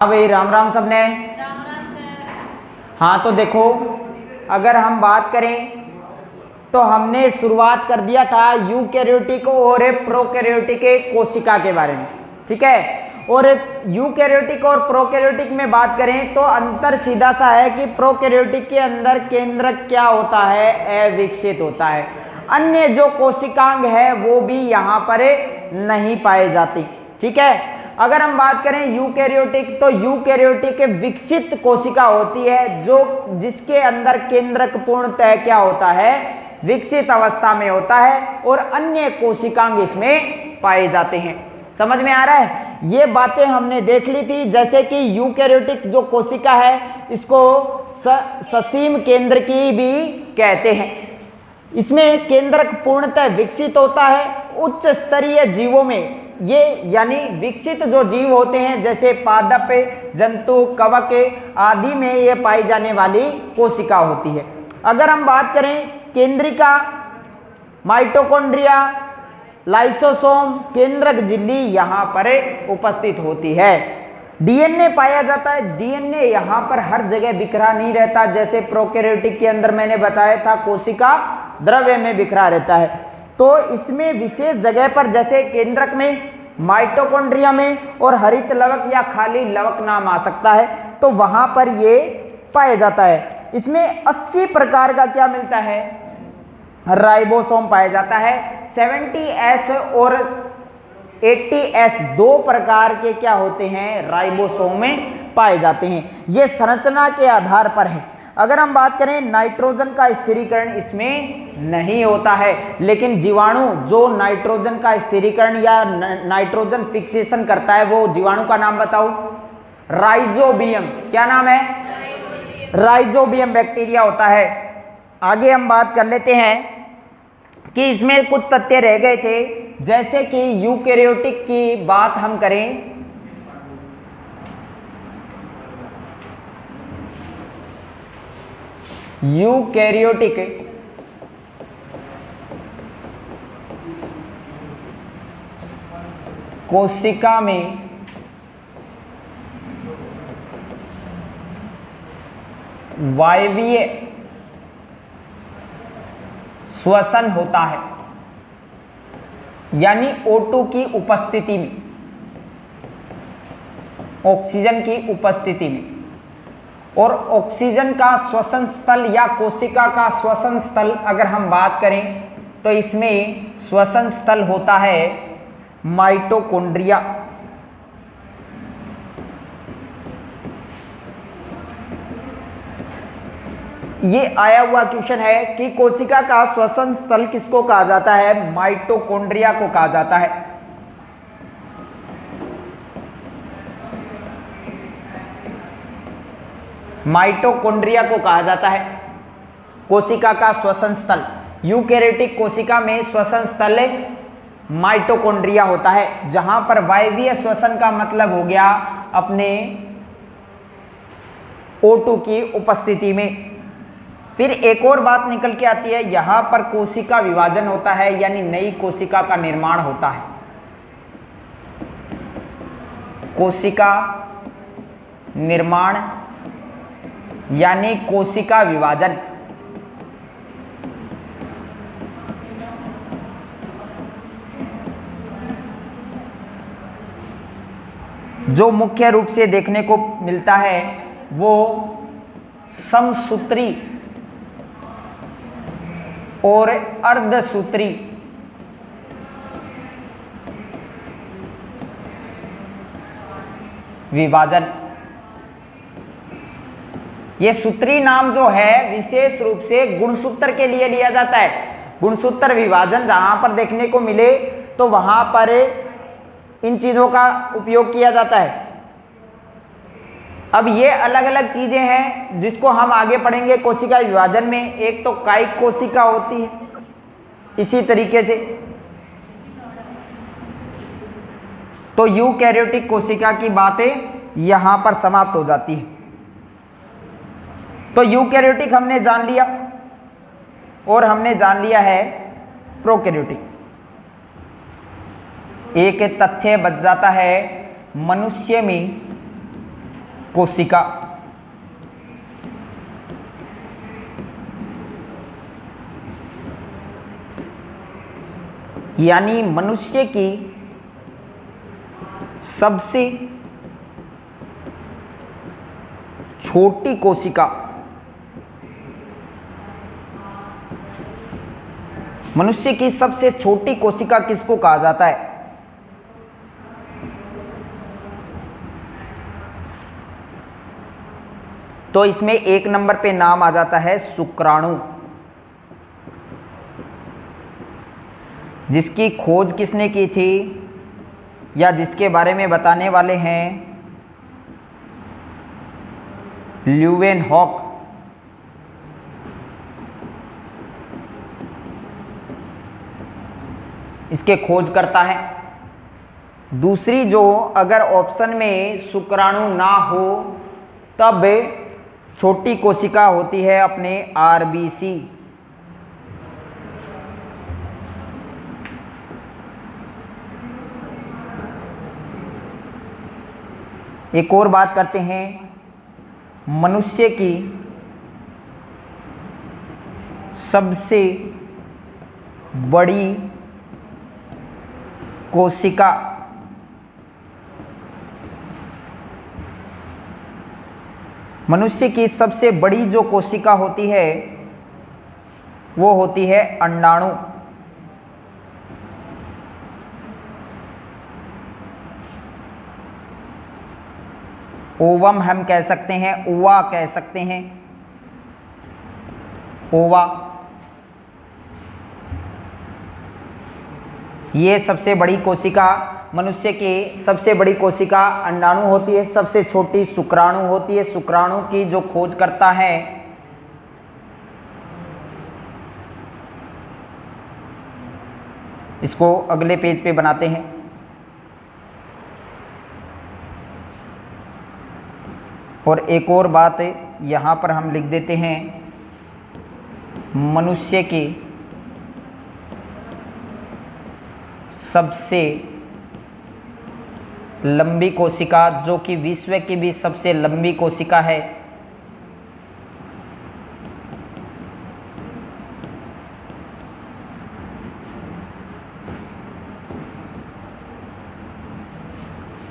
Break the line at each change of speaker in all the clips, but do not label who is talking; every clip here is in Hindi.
हाँ भाई, राम राम सबने।
राम राम सर।
हाँ तो देखो, अगर हम बात करें तो हमने शुरुआत कर दिया था यूकैरियोटिक और प्रोकैरियोटिक कोशिका के बारे में, ठीक है। और यूकैरियोटिक और प्रोकैरियोटिक में बात करें तो अंतर सीधा सा है कि प्रोकैरियोटिक के अंदर केंद्रक क्या होता है, अविकसित होता है। अन्य जो कोशिकांग है वो भी यहाँ पर नहीं पाए जाती, ठीक है। अगर हम बात करें यूकैरियोटिक, तो यूकैरियोटिक विकसित कोशिका होती है जो जिसके अंदर केंद्रक पूर्णतः क्या होता है, विकसित अवस्था में होता है, और अन्य कोशिकांग इसमें पाए जाते हैं। समझ में आ रहा है? ये बातें हमने देख ली थी, जैसे कि यूकैरियोटिक जो कोशिका है इसको ससीम केंद्र की भी कहते हैं। इसमें केंद्रक पूर्णतः विकसित होता है। उच्च स्तरीय जीवों में ये यानी विकसित जो जीव होते हैं जैसे पादप, जंतु, कवक आदि में ये पाई जाने वाली कोशिका होती है। अगर हम बात करें केंद्रिका, माइटोकॉन्ड्रिया, लाइसोसोम, केंद्रक झिल्ली यहाँ पर उपस्थित होती है। डीएनए पाया जाता है। डीएनए यहाँ पर हर जगह बिखरा नहीं रहता, जैसे प्रोकैरियोटिक के अंदर मैंने बताया था कोशिका द्रव्य में बिखरा रहता है। तो इसमें विशेष जगह पर, जैसे केंद्रक में, माइटोकॉन्ड्रिया में और हरित लवक या खाली लवक नाम आ सकता है, तो वहां पर ये पाया जाता है। इसमें 80 प्रकार का क्या मिलता है, राइबोसोम पाया जाता है। 70S और 80S दो प्रकार के क्या होते हैं, राइबोसोम में पाए जाते हैं। ये संरचना के आधार पर है। अगर हम बात करें नाइट्रोजन का स्थिरीकरण इसमें नहीं होता है, लेकिन जीवाणु जो नाइट्रोजन का स्थिरीकरण या नाइट्रोजन फिक्सेशन करता है, वो जीवाणु का नाम बताओ, राइजोबियम। क्या नाम है? राइजोबियम बैक्टीरिया होता है। आगे हम बात कर लेते हैं कि इसमें कुछ तथ्य रह गए थे, जैसे कि यूकैरियोटिक की बात हम करें यूकैरियोटिक कोशिका में वायवीय श्वसन होता है, यानी O2 की उपस्थिति में, ऑक्सीजन की उपस्थिति में। और ऑक्सीजन का श्वसन स्थल या कोशिका का श्वसन स्थल अगर हम बात करें तो इसमें श्वसन स्थल होता है माइटोकॉन्ड्रिया। ये आया हुआ क्वेश्चन है कि कोशिका का श्वसन स्थल किसको कहा जाता है, माइटोकॉन्ड्रिया को कहा जाता है। माइटोकॉन्ड्रिया को कहा जाता है कोशिका का श्वसन स्थल। यूकैरियोटिक कोशिका में श्वसन स्थल माइटोकॉन्ड्रिया होता है, जहां पर वायवीय श्वसन का मतलब हो गया अपने O2 की उपस्थिति में। फिर एक और बात निकल के आती है, यहां पर कोशिका विभाजन होता है, यानी नई कोशिका का निर्माण होता है। कोशिका निर्माण यानी कोशिका विभाजन। जो मुख्य रूप से देखने को मिलता है वो समसूत्री और अर्धसूत्री विभाजन। ये सूत्री नाम जो है विशेष रूप से गुणसूत्र के लिए लिया जाता है। गुणसूत्र विभाजन जहां पर देखने को मिले तो वहां पर इन चीजों का उपयोग किया जाता है। अब ये अलग अलग चीजें हैं जिसको हम आगे पढ़ेंगे कोशिका विभाजन में। एक तो कायिक कोशिका होती है, इसी तरीके से। तो यूकैरियोटिक कोशिका की बातें यहां पर समाप्त हो जाती है। तो यूकैरियोटिक हमने जान लिया और हमने जान लिया है प्रोकैरियोटिक। एक तथ्य बच जाता है, मनुष्य में कोशिका। यानी मनुष्य की सबसे छोटी कोशिका, मनुष्य की सबसे छोटी कोशिका किसको कहा जाता है? तो इसमें 1 नंबर पे नाम आ जाता है शुक्राणु, जिसकी खोज किसने की थी या जिसके बारे में बताने वाले हैं ल्यूवेनहॉक। इसके खोज करता है। दूसरी जो अगर ऑप्शन में शुक्राणु ना हो तब छोटी कोशिका होती है अपने आरबीसी। एक और बात करते हैं, मनुष्य की सबसे बड़ी कोशिका मनुष्य की सबसे बड़ी जो कोशिका होती है वो होती है अंडाणु। ओवम हम कह सकते हैं, ओवा कह सकते हैं, ओवा। ये सबसे बड़ी कोशिका, मनुष्य की सबसे बड़ी कोशिका अंडाणु होती है, सबसे छोटी शुक्राणु होती है। शुक्राणु की जो खोज करता है इसको अगले पेज पे बनाते हैं। और एक और बात यहाँ पर हम लिख देते हैं, मनुष्य की सबसे लंबी कोशिका, जो कि विश्व की भी सबसे लंबी कोशिका है,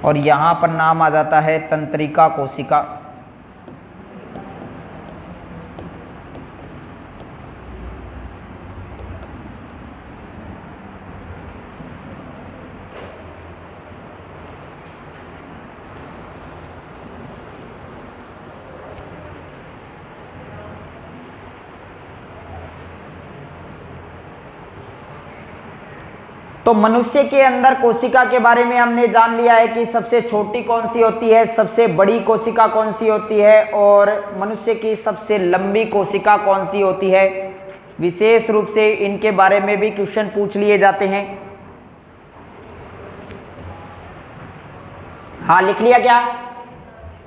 और यहाँ पर नाम आ जाता है तंत्रिका कोशिका। तो मनुष्य के अंदर कोशिका के बारे में हमने जान लिया है कि सबसे छोटी कौन सी होती है, सबसे बड़ी कोशिका कौन सी होती है और मनुष्य की सबसे लंबी कोशिका कौन सी होती है। विशेष रूप से इनके बारे में भी क्वेश्चन पूछ लिए जाते हैं। हाँ, लिख लिया क्या?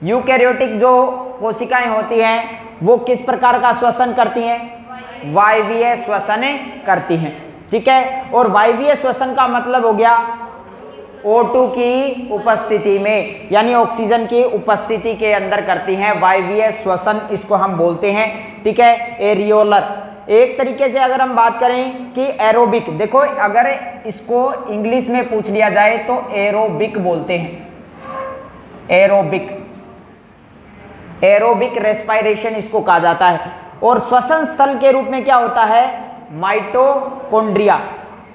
यूकैरियोटिक जो कोशिकाएं होती हैं वो किस प्रकार का श्वसन करती हैं? वायवीय श्वसन करती हैं। ठीक है, और वायवीय श्वसन का मतलब हो गया O2 की उपस्थिति में, यानी ऑक्सीजन की उपस्थिति के अंदर करती हैं वायवीय श्वसन, इसको हम बोलते हैं। ठीक है, एरियोलर। एक तरीके से अगर हम बात करें कि एरोबिक, देखो अगर इसको इंग्लिश में पूछ लिया जाए तो एरोबिक बोलते हैं। एरोबिक, एरोबिक रेस्पिरेशन इसको कहा जाता है। और श्वसन स्थल के रूप में क्या होता है? माइटोकॉन्ड्रिया।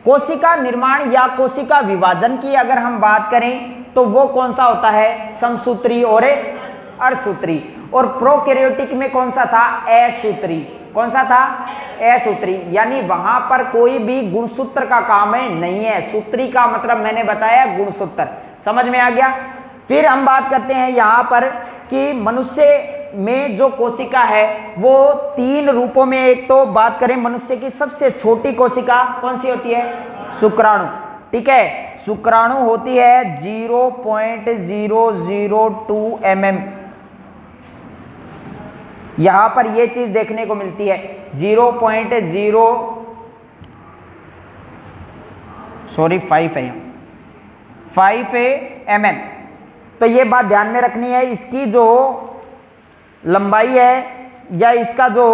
कोशिका निर्माण या कोशिका विभाजन की अगर हम बात करें तो वो कौन सा होता है? समसूत्री और अर्धसूत्री। और प्रोकैरियोटिक में कौन सा था? असूत्री। कौन सा था? असूत्री। यानी वहां पर कोई भी गुणसूत्र का काम नहीं है। सूत्री का मतलब मैंने बताया गुणसूत्र, समझ में आ गया। फिर हम बात करते हैं यहाँ पर कि मनुष्य में जो कोशिका है वो 3 रूपों में, एक तो बात करें मनुष्य की सबसे छोटी कोशिका कौन सी होती है? शुक्राणु। ठीक है, शुक्राणु होती है 0.002 mm। यहां पर ये चीज देखने को मिलती है 5 है 5 mm। तो ये बात ध्यान में रखनी है, इसकी जो लंबाई है या इसका जो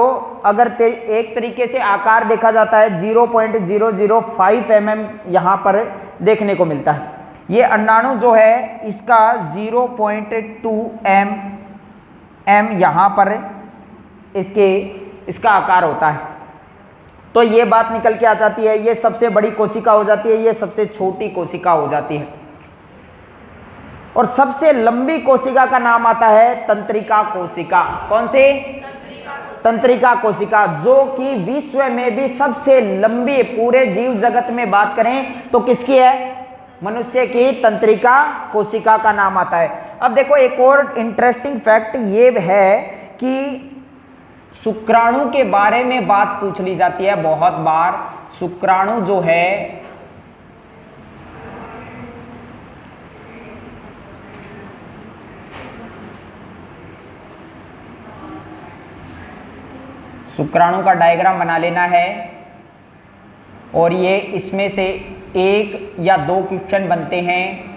अगर एक तरीके से आकार देखा जाता है 0.005 mm यहाँ पर देखने को मिलता है। ये अंडाणु जो है इसका 0.2 mm यहाँ पर इसका आकार होता है। तो ये बात निकल के आ जाती है, ये सबसे बड़ी कोशिका हो जाती है, ये सबसे छोटी कोशिका हो जाती है। और सबसे लंबी कोशिका का नाम आता है तंत्रिका कोशिका। कौन सी? तंत्रिका कोशिका, जो कि विश्व में भी सबसे लंबी, पूरे जीव जगत में बात करें तो किसकी है? मनुष्य की तंत्रिका कोशिका का नाम आता है। अब देखो एक और इंटरेस्टिंग फैक्ट ये है कि शुक्राणु के बारे में बात पूछ ली जाती है बहुत बार। शुक्राणु जो है शुक्राणु का डायग्राम बना लेना है और ये इसमें से 1 या 2 क्वेश्चन बनते हैं।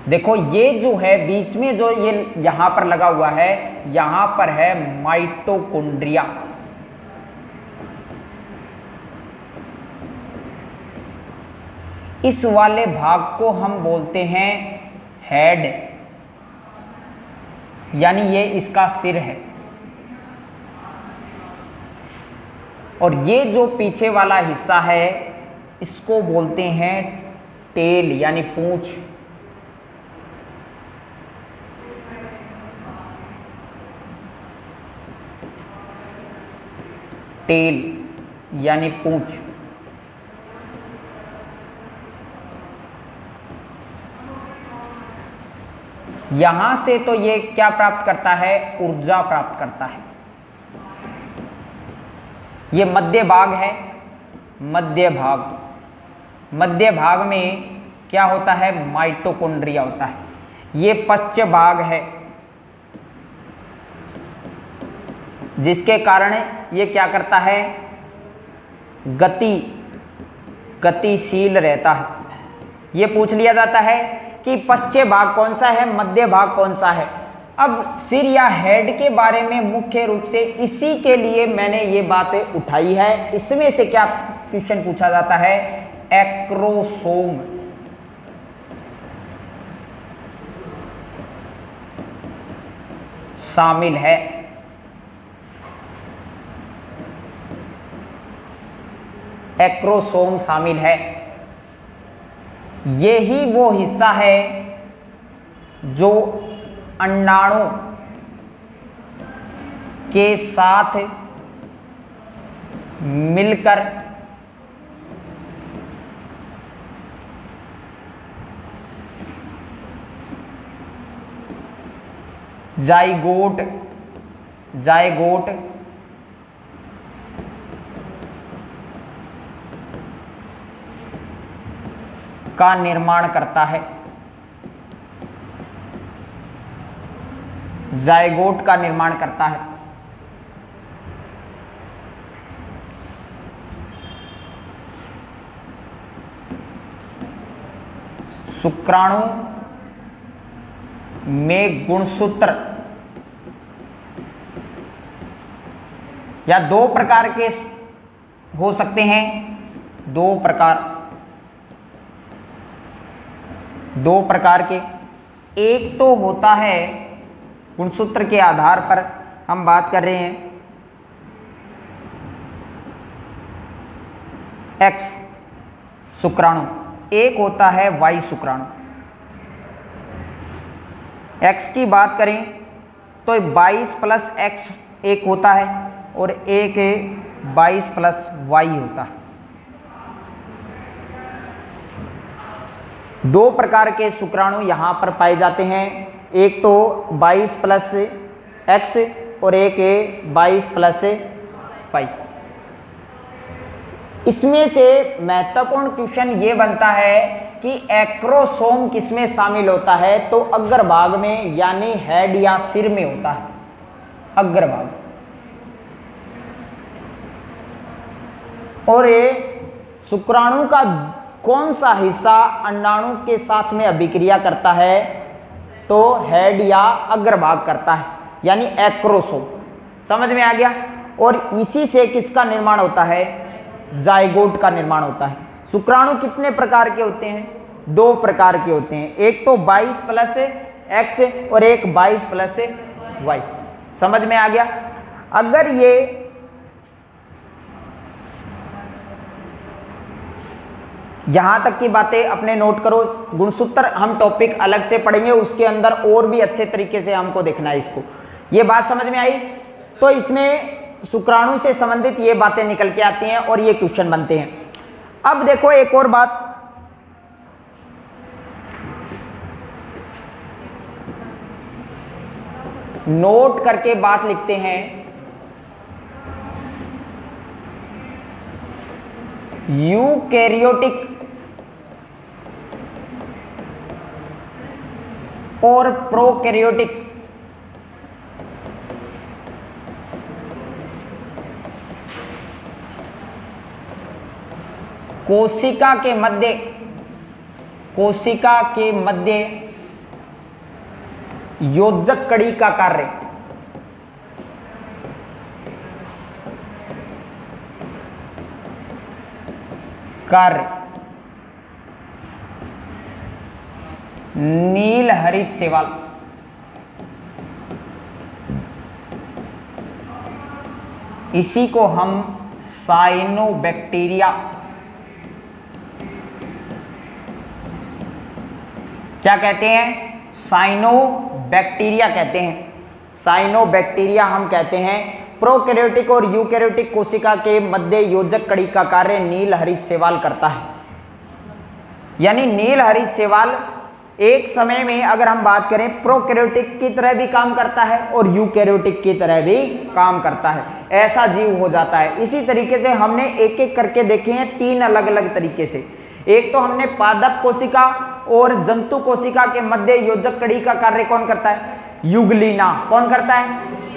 देखो ये जो है बीच में जो ये यहां पर लगा हुआ है, यहां पर है माइटोकॉन्ड्रिया। इस वाले भाग को हम बोलते हैं हेड, यानी ये इसका सिर है। और ये जो पीछे वाला हिस्सा है इसको बोलते हैं टेल, यानी पूंछ। टेल यानी पूंछ। यहां से तो ये क्या प्राप्त करता है? ऊर्जा प्राप्त करता है। ये मध्य भाग है, मध्य भाग में क्या होता है? माइटोकॉन्ड्रिया होता है। ये पश्च भाग है जिसके कारण ये क्या करता है? गतिशील रहता है। ये पूछ लिया जाता है कि पश्चिम भाग कौन सा है, मध्य भाग कौन सा है। अब सिर या हेड के बारे में मुख्य रूप से इसी के लिए मैंने ये बातें उठाई है। इसमें से क्या क्वेश्चन पूछा जाता है? एक्रोसोम। शामिल है। एक्रोसोम शामिल है। यही वो हिस्सा है जो अंडाणु के साथ मिलकर जाइगोट का निर्माण करता है। जाइगोट का निर्माण करता है। शुक्राणु में गुणसूत्र या 2 प्रकार के हो सकते हैं। 2 प्रकार के। एक तो होता है गुणसूत्र के आधार पर हम बात कर रहे हैं एक्स शुक्राणु, एक होता है वाई शुक्राणु। एक्स की बात करें तो 22 + x एक होता है और एक 22 + y होता है। 2 प्रकार के शुक्राणु यहाँ पर पाए जाते हैं। एक तो 22 + x और एक 22 + y। इसमें से महत्वपूर्ण क्वेश्चन ये बनता है कि एक्रोसोम किसमें शामिल होता है? तो अग्रभाग में, यानी हेड या सिर में होता है। अग्रभाग और ये शुक्राणु का कौन सा हिस्सा अंडाणु के साथ में अभिक्रिया करता है? तो हेड या अग्रभाग करता है, यानी एक्रोसोम। समझ में आ गया। और इसी से किसका निर्माण होता है? जाइगोट का निर्माण होता है। शुक्राणु कितने प्रकार के होते हैं? 2 प्रकार के होते हैं, एक तो 22+X और एक 22+Y। समझ में आ गया। अगर ये यहां तक की बातें अपने नोट करो, गुणसूत्र हम टॉपिक अलग से पढ़ेंगे, उसके अंदर और भी अच्छे तरीके से हमको देखना है इसको। ये बात समझ में आई? तो इसमें शुक्राणु से संबंधित ये बातें निकल के आती हैं और ये क्वेश्चन बनते हैं। अब देखो एक और बात, नोट करके बात लिखते हैं। यूकैरियोटिक और प्रोकैरियोटिक कोशिका के मध्य योजक कड़ी का कार्य नील हरित शैवाल, इसी को हम साइनोबैक्टीरिया क्या कहते हैं? साइनोबैक्टीरिया कहते हैं। साइनोबैक्टीरिया हम कहते हैं। प्रोकैरियोटिक और यूकैरियोटिक कोशिका के मध्य योजक कड़ी का कार्य नील हरित शैवाल करता है। यानी नील हरित शैवाल एक समय में अगर हम बात करें प्रोकैरियोटिक की तरह भी काम करता है और यूकैरियोटिक की तरह भी काम करता है, ऐसा जीव हो जाता है। इसी तरीके से हमने एक एक करके देखे हैं 3 अलग अलग तरीके से। एक तो हमने पादप कोशिका और जंतु कोशिका के मध्य योजक कड़ी का कार्य कौन करता है? युगलीना। कौन करता है?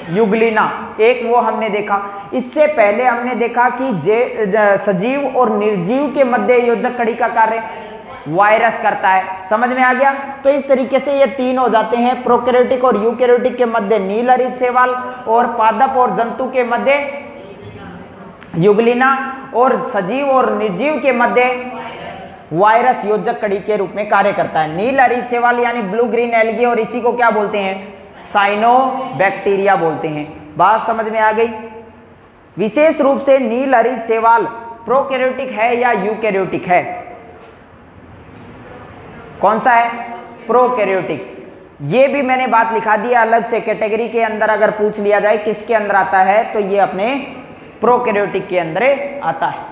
युगलीना। एक वो हमने देखा। इससे पहले हमने देखा कि सजीव और निर्जीव के मध्य योजक कड़ी का कार्य वायरस करता है। समझ में आ गया। तो इस तरीके से ये 3 हो जाते हैं, प्रोकैरियोटिक और यूकैरियोटिक के मध्य नील हरित शैवाल और पादप और जंतु के मध्य युगलीना और सजीव और निर्जीव के मध्य वायरस योजक कड़ी के रूप में कार्य करता है। नील हरित शैवाल यानी ब्लू ग्रीन एल्गी, और इसी को क्या बोलते हैं? साइनोबैक्टीरिया बोलते हैं। बात समझ में आ गई। विशेष रूप से नील हरित शैवाल प्रोकैरियोटिक है या यूकैरियोटिक है? कौन सा है? प्रोकैरियोटिक। ये भी मैंने बात लिखा दी अलग से, कैटेगरी के अंदर अगर पूछ लिया जाए किसके अंदर आता है तो ये अपने प्रोकैरियोटिक के अंदर आता है।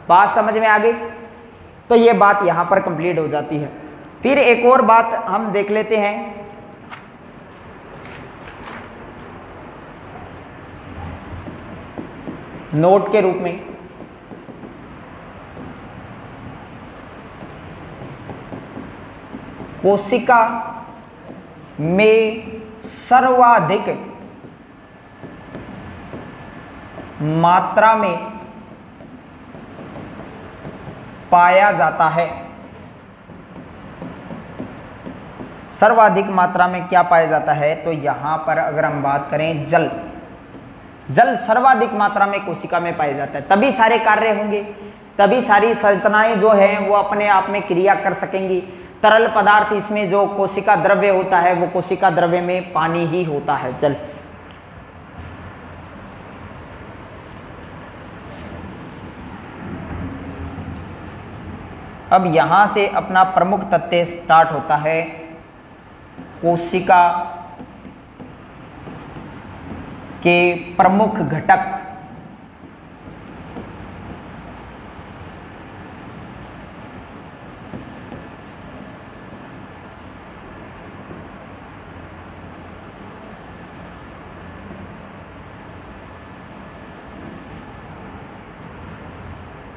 बात समझ में आ गई। तो ये बात यहां पर कंप्लीट हो जाती है। फिर एक और बात हम देख लेते हैं, नोट के रूप में। कोशिका में सर्वाधिक मात्रा में पाया जाता है। सर्वाधिक मात्रा में क्या पाया जाता है? तो यहां पर अगर हम बात करें जल सर्वाधिक मात्रा में कोशिका में पाया जाता है। तभी सारे कार्य होंगे, तभी सारी संरचनाएं जो हैं वो अपने आप में क्रिया कर सकेंगी। तरल पदार्थ इसमें जो कोशिका द्रव्य होता है वो कोशिका द्रव्य में पानी ही होता है, जल। अब यहां से अपना प्रमुख तथ्य स्टार्ट होता है। कोशिका के प्रमुख घटक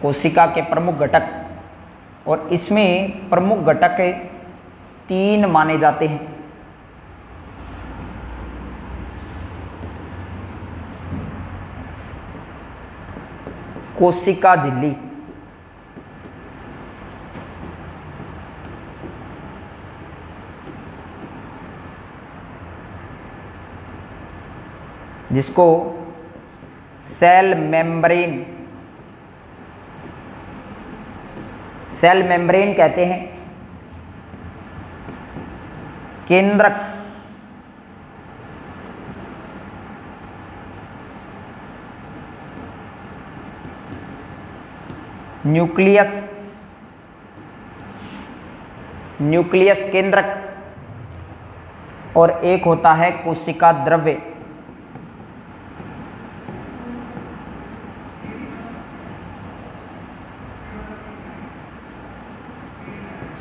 कोशिका के प्रमुख घटक, और इसमें प्रमुख घटक 3 माने जाते हैं। कोशिका झिल्ली। जिसको सेल मेम्ब्रेन कहते हैं। केंद्रक, न्यूक्लियस केंद्रक, और एक होता है कोशिका द्रव्य।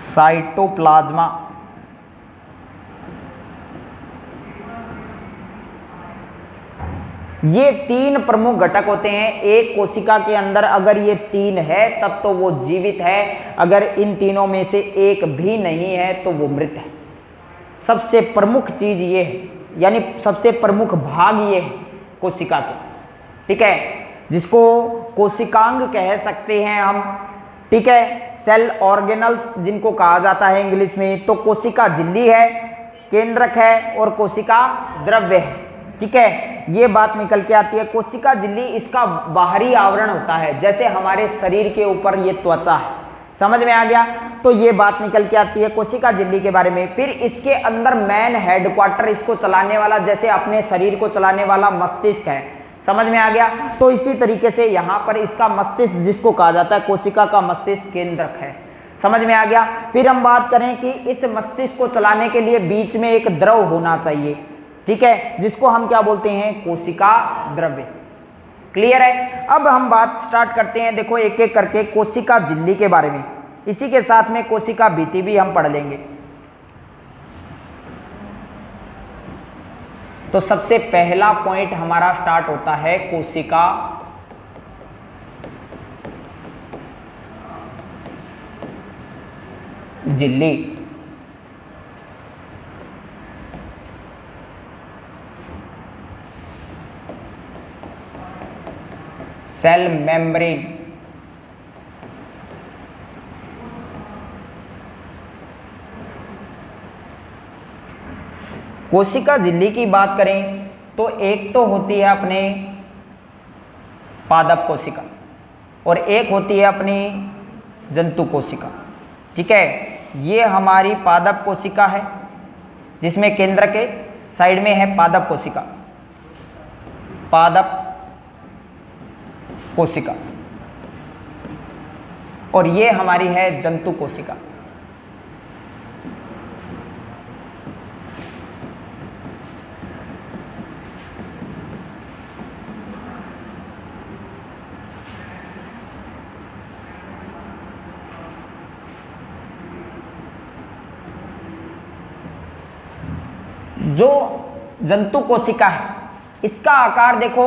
साइटोप्लाज्मा। ये तीन प्रमुख घटक होते हैं एक कोशिका के अंदर। अगर ये तीन है तब तो वो जीवित है, अगर इन तीनों में से एक भी नहीं है तो वो मृत है। सबसे प्रमुख चीज ये है, यानी सबसे प्रमुख भाग ये है कोशिका के, ठीक है, जिसको कोशिकांग कह सकते हैं हम, ठीक है, सेल ऑर्गेनल जिनको कहा जाता है इंग्लिश में। तो कोशिका झिल्ली है, केंद्रक है और कोशिका द्रव्य है, ठीक है। ये बात निकल के आती है। कोशिका झिल्ली इसका बाहरी आवरण होता है, जैसे हमारे शरीर के ऊपर ये त्वचा है, समझ में आ गया। तो ये बात निकल के आती है कोशिका झिल्ली के बारे में। फिर इसके अंदर मेन हेडक्वार्टर, इसको चलाने वाला, जैसे अपने शरीर को चलाने वाला मस्तिष्क है, समझ में आ गया। तो इसी तरीके से यहाँ पर इसका मस्तिष्क, जिसको कहा जाता है कोशिका का मस्तिष्क, केंद्रक है, समझ में आ गया। फिर हम बात करें कि इस मस्तिष्क को चलाने के लिए बीच में एक द्रव होना चाहिए, ठीक है, जिसको हम क्या बोलते हैं, कोशिका द्रव्य। क्लियर है। अब हम बात स्टार्ट करते हैं, देखो एक एक करके कोशिका झिल्ली के बारे में। इसी के साथ में कोशिका भित्ति भी हम पढ़ लेंगे। तो सबसे पहला पॉइंट हमारा स्टार्ट होता है कोशिका झिल्ली। Cell membrane. कोशिका झिल्ली की बात करें तो एक तो होती है अपने पादप कोशिका और एक होती है अपनी जंतु कोशिका, ठीक है। ये हमारी पादप कोशिका है, जिसमें केंद्र के साइड में है पादप कोशिका, पादप कोशिका, और ये हमारी है जंतु कोशिका। जो जंतु कोशिका है इसका आकार देखो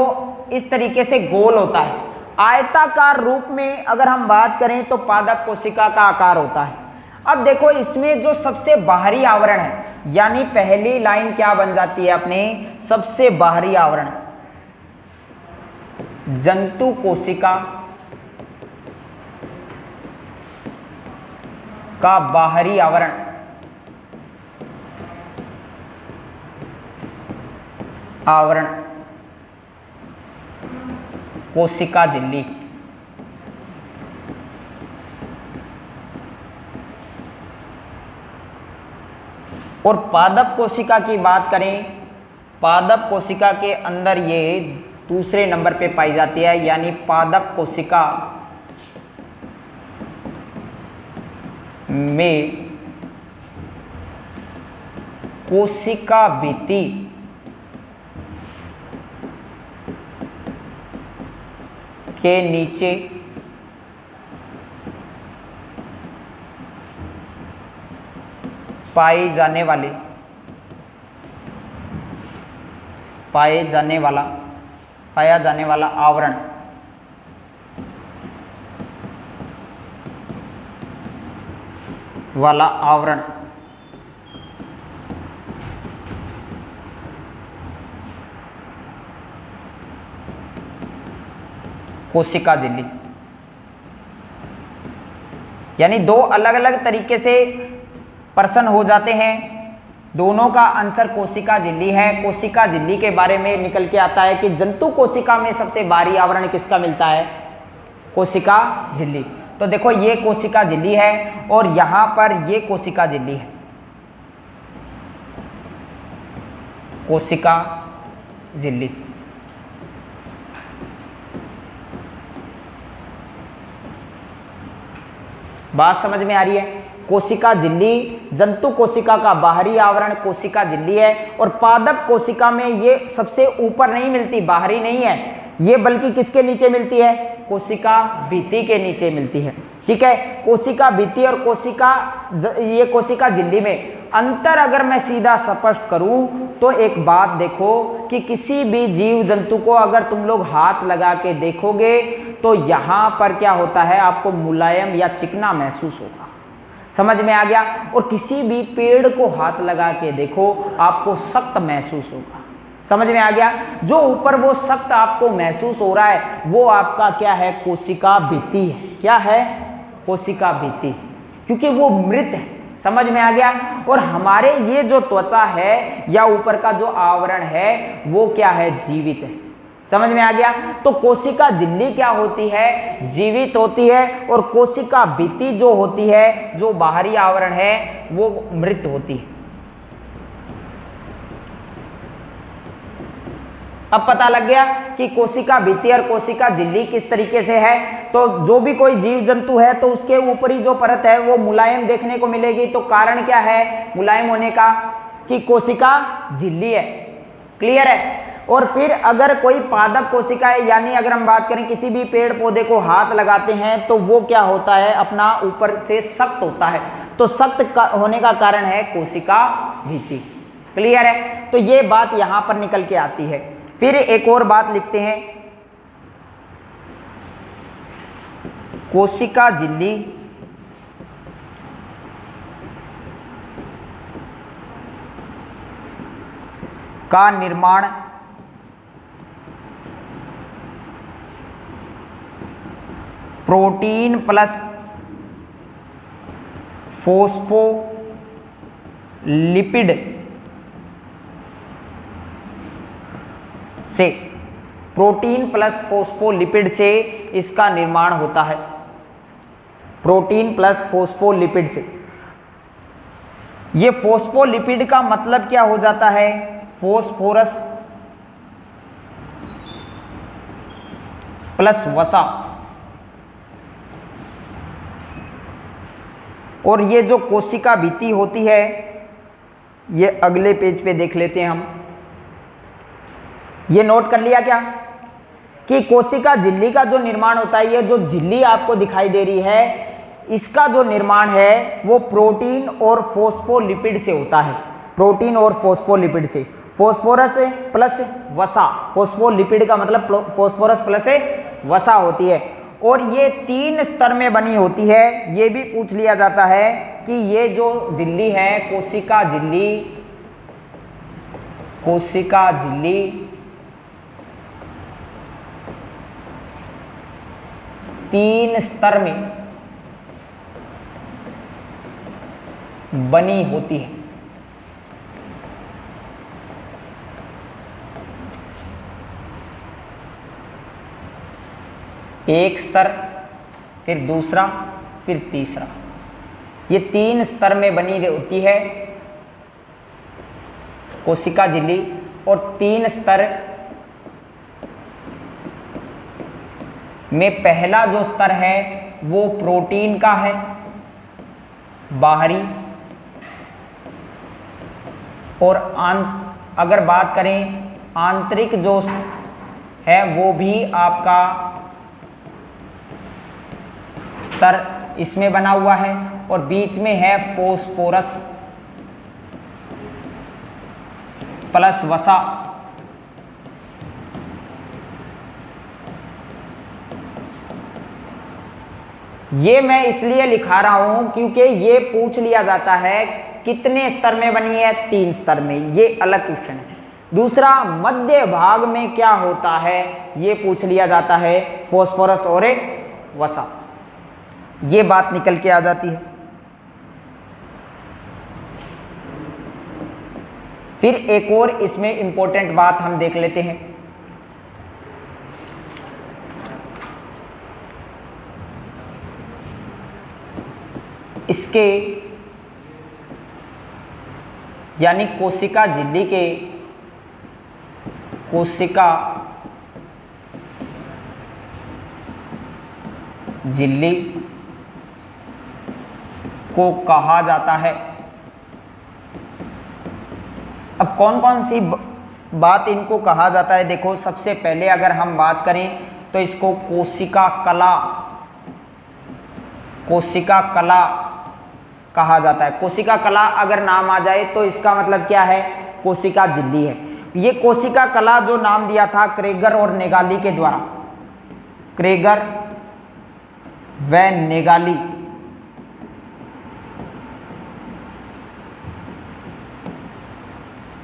इस तरीके से गोल होता है, आयताकार रूप में अगर हम बात करें तो पादप कोशिका का आकार होता है। अब देखो इसमें जो सबसे बाहरी आवरण है, यानी पहली लाइन क्या बन जाती है अपने, सबसे बाहरी आवरण जंतु कोशिका का बाहरी आवरण कोशिका झिल्ली। और पादप कोशिका की बात करें, पादप कोशिका के अंदर ये दूसरे नंबर पे पाई जाती है, यानी पादप कोशिका में कोशिका भित्ति के नीचे पाया जाने वाला आवरण कोशिका झिल्ली। यानी दो अलग अलग तरीके से प्रश्न हो जाते हैं, दोनों का आंसर कोशिका झिल्ली है। कोशिका झिल्ली के बारे में निकल के आता है कि जंतु कोशिका में सबसे बाहरी आवरण किसका मिलता है? कोशिका झिल्ली। तो देखो ये कोशिका झिल्ली है और यहां पर ये कोशिका झिल्ली है, कोशिका झिल्ली। बात समझ में आ रही है? कोशिका झिल्ली जंतु कोशिका का बाहरी आवरण कोशिका झिल्ली है, और पादप कोशिका में ये सबसे ऊपर नहीं मिलती, बाहरी नहीं है ये, बल्कि किसके नीचे मिलती है? कोशिका भित्ति के नीचे मिलती है। ठीक है, कोशिका भित्ति और ये कोशिका झिल्ली में अंतर अगर मैं सीधा स्पष्ट करूं तो एक बात देखो कि किसी भी जीव जंतु को अगर तुम लोग हाथ लगा के देखोगे तो यहां पर क्या होता है? आपको मुलायम या चिकना महसूस होगा। समझ में आ गया? और किसी भी पेड़ को हाथ लगा के देखो आपको सख्त महसूस होगा। समझ में आ गया? जो ऊपर वो सख्त आपको महसूस हो रहा है वो आपका क्या है? कोशिका भित्ति है। क्या है? कोशिका भित्ति, क्योंकि वो मृत है। समझ में आ गया? और हमारे ये जो त्वचा है या ऊपर का जो आवरण है वो क्या है? जीवित है। समझ में आ गया? तो कोशिका झिल्ली क्या होती है? जीवित होती है, और कोशिका भित्ति जो होती है, जो बाहरी आवरण है, वो मृत होती है। अब पता लग गया कि कोशिका भित्ति और कोशिका झिल्ली किस तरीके से है। तो जो भी कोई जीव जंतु है तो उसके ऊपरी जो परत है वो मुलायम देखने को मिलेगी। तो कारण क्या है मुलायम होने का? कि कोशिका झिल्ली है। क्लियर है? और फिर अगर कोई पादप कोशिका है, यानी अगर हम बात करें किसी भी पेड़ पौधे को हाथ लगाते हैं तो वो क्या होता है? अपना ऊपर से सख्त होता है। तो सख्त होने का कारण है कोशिका भित्ति। क्लियर है? तो ये बात यहां पर निकल के आती है। फिर एक और बात लिखते हैं, कोशिका झिल्ली का निर्माण प्रोटीन प्लस फोस्फोलिपिड से, प्रोटीन प्लस फोस्फोलिपिड से इसका निर्माण होता है। प्रोटीन प्लस फोस्फोलिपिड से। ये फोस्फोलिपिड का मतलब क्या हो जाता है? फोस्फोरस प्लस वसा। और ये जो कोशिका भित्ति होती है, ये अगले पेज पे देख लेते हैं हम। ये नोट कर लिया क्या कि कोशिका झिल्ली का जो निर्माण होता है, ये जो झिल्ली आपको दिखाई दे रही है, इसका जो निर्माण है वो प्रोटीन और फोस्फोलिपिड से होता है। प्रोटीन और फोस्फोलिपिड से। फोस्फोरस प्लस वसा, फोस्फोलिपिड का मतलब फोस्फोरस प्लस वसा होती है। और ये 3 स्तर में बनी होती है। ये भी पूछ लिया जाता है कि ये जो झिल्ली है कोशिका झिल्ली, कोशिका झिल्ली तीन स्तर में बनी होती है। एक स्तर, फिर दूसरा, फिर तीसरा। ये 3 स्तर में बनी होती है कोशिका झिल्ली। और 3 स्तर में पहला जो स्तर है वो प्रोटीन का है, बाहरी। और अगर बात करें आंतरिक जो है वो भी आपका स्तर इसमें बना हुआ है। और बीच में है फोस्फोरस प्लस वसा। ये मैं इसलिए लिखा रहा हूं क्योंकि ये पूछ लिया जाता है कितने स्तर में बनी है, 3 स्तर में। ये अलग क्वेश्चन है। दूसरा, मध्य भाग में क्या होता है, ये पूछ लिया जाता है, फास्फोरस और वसा। ये बात निकल के आ जाती है। फिर एक और इसमें इंपॉर्टेंट बात हम देख लेते हैं। इसके यानी कोशिका झिल्ली के कोशिका झिल्ली को कहा जाता है। अब कौन कौन सी बात इनको कहा जाता है, देखो सबसे पहले अगर हम बात करें तो इसको कोशिका कला कहा जाता है। कोशिका कला अगर नाम आ जाए तो इसका मतलब क्या है, कोशिका झिल्ली है। ये कोशिका कला जो नाम दिया था क्रेगर और नेगाली के द्वारा, क्रेगर व नेगाली,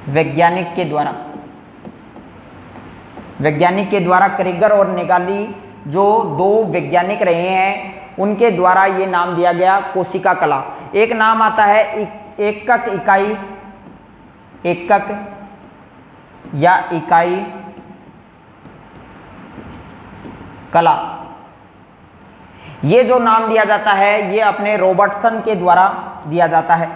वैज्ञानिक के द्वारा क्रेगर और नेगाली जो दो वैज्ञानिक रहे हैं उनके द्वारा ये नाम दिया गया कोशिका कला। एक नाम आता है एकक इकाई, एकक या इकाई कला। ये जो नाम दिया जाता है ये अपने रॉबर्टसन के द्वारा दिया जाता है।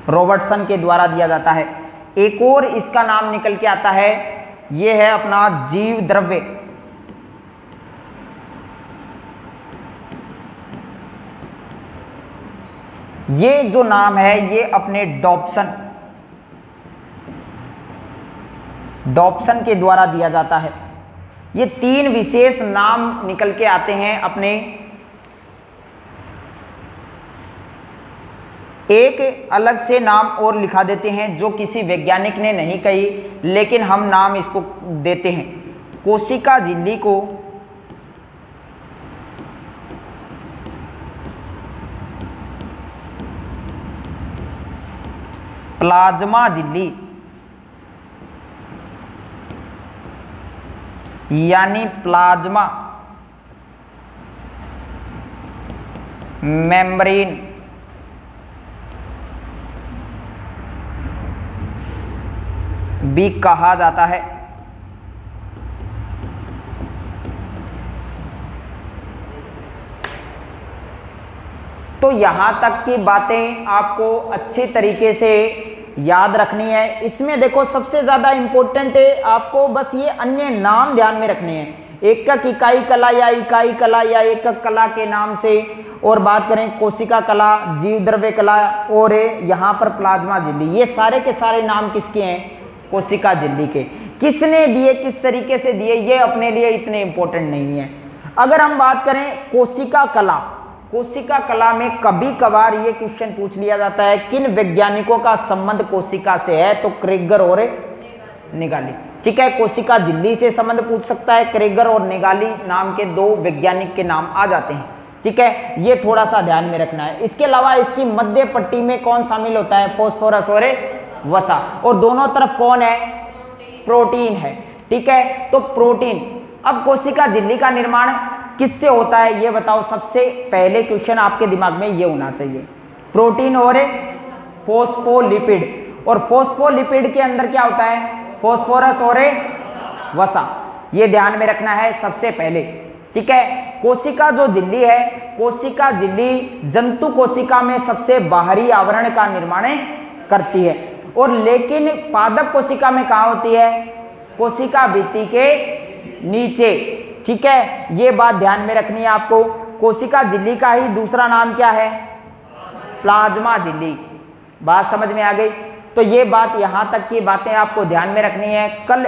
रॉबर्टसन के द्वारा दिया जाता है। एक और इसका नाम निकल के आता है, ये है अपना जीव द्रव्य। ये जो नाम है ये अपने डॉप्सन के द्वारा दिया जाता है। ये तीन विशेष नाम निकल के आते हैं अपने। एक अलग से नाम और लिखा देते हैं जो किसी वैज्ञानिक ने नहीं कही, लेकिन हम नाम इसको देते हैं। कोशिका झिल्ली को प्लाज्मा झिल्ली यानी प्लाज्मा मेम्ब्रेन भी कहा जाता है। तो यहां तक की बातें आपको अच्छे तरीके से याद रखनी है। इसमें देखो सबसे ज्यादा इंपॉर्टेंट है आपको बस ये अन्य नाम ध्यान में रखने हैं। एकक इकाई कला या इकाई कला या एकक कला के नाम से, और बात करें कोशिका कला, जीव द्रव्य कला और यहाँ पर प्लाज्मा झिल्ली, ये सारे के सारे नाम किसके हैं, कोशिका झिल्ली के। किसने दिए, किस तरीके से दिए, ये अपने लिए इतने इंपॉर्टेंट नहीं है। अगर हम बात करें कोशिका कला में कभी कभार ये क्वेश्चन पूछ लिया जाता है किन वैज्ञानिकों का संबंध कोशिका से है, तो क्रेगर और नेगाली। ठीक है, कोशिका झिल्ली से संबंध पूछ सकता है, क्रेगर और नेगाली नाम के दो वैज्ञानिक के नाम आ जाते हैं। ठीक है, ये थोड़ा सा ध्यान में रखना है। इसके अलावा इसकी मध्य पट्टी में कौन शामिल होता है, फास्फोरस और वसा, और दोनों तरफ कौन है, प्रोटीन है। ठीक है, तो प्रोटीन। अब कोशिका झिल्ली का निर्माण किससे होता है ये बताओ। सबसे पहले क्वेश्चन आपके दिमाग में ये होना चाहिए, प्रोटीन और फॉस्फोलिपिड। और फॉस्फोलिपिड के अंदर क्या होता है, फास्फोरस और वसा। ये ध्यान में रखना है सबसे पहले। ठीक है, कोशिका जो झिल्ली है, कोशिका झिल्ली जंतु कोशिका में सबसे बाहरी आवरण का निर्माण करती है, और लेकिन पादप कोशिका में कहाँ होती है, कोशिका भित्ति के नीचे। ठीक है, ये बात ध्यान में रखनी है आपको। कोशिका झिल्ली का ही दूसरा नाम क्या है, प्लाज्मा झिल्ली। बात समझ में आ गई। तो ये बात, यहां तक की बातें आपको ध्यान में रखनी है। कल